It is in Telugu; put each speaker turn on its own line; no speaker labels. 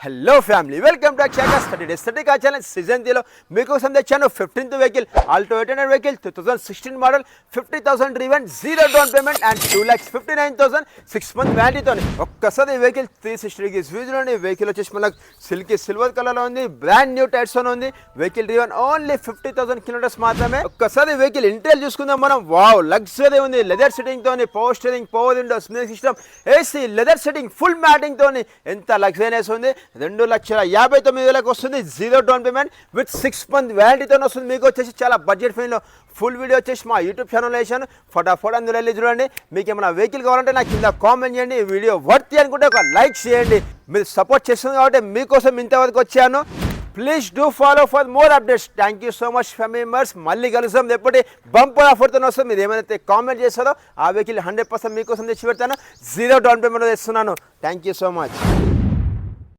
Hello family welcome to Akshaya study study కా ఛానల్ సీజన్ 3లో మీకోసం తెచ్చాను 15th vehicle Alto 800 vehicle 2016 model 50,000 driven zero down payment and 2,59,000 6 month వ్యాలిటీతో ఒక్కసారి ఈ వెహికల్ 360 డిగ్రీస్ వ్యూలోని వెహికల్ వచ్చేసి మనకు సిల్కీ సిల్వర్ కలర్లో ఉంది. బ్రాండ్ న్యూ టైర్స్ ఉంది. వెహికల్ డ్రివెన్ ఓన్లీ 50,000 కిలోమీటర్స్ మాత్రమే. ఒక్కసారి వెహికల్ ఇంటీరియర్ చూసుకుందాం మనం. వావ్, లగ్జరీ ఉంది. లెదర్ సెట్టింగ్ తోని, power steering, power windows, music system, AC, leather seating, full matting తోని ఎంత లగ్జరీనెస్ ఉంది. 2,59,000 వస్తుంది. Zero down payment with 6 month వ్యాలిటీతో వస్తుంది. మీకు వచ్చేసి చాలా బడ్జెట్ ఫ్రెండ్లో ఫుల్ వీడియో వచ్చేసి మా యూట్యూబ్ ఛానల్ వేసాను. ఫటాఫట్ అందులో వెళ్ళి చూడండి. మీకు ఏమైనా వెహికల్ కావాలంటే నాకు కింద కామెంట్ చేయండి. ఈ వీడియో వర్తీ అనుకుంటే ఒక లైక్ చేయండి. మీరు సపోర్ట్ చేస్తుంది కాబట్టి మీకోసం ఇంతవరకు వచ్చాను. Please do follow for more updates. Thank you so much family members. మళ్ళీ కలుస్తాం. ఎప్పటి బంపర్ ఆఫర్తో వస్తాం. మీరు ఏమైనా కామెంట్ చేస్తారో ఆ వెహికల్ 100% మీకోసం తెచ్చి పెడతాను. జీరో డౌన్ పేమెంట్ తెస్తున్నాను. Thank you so much.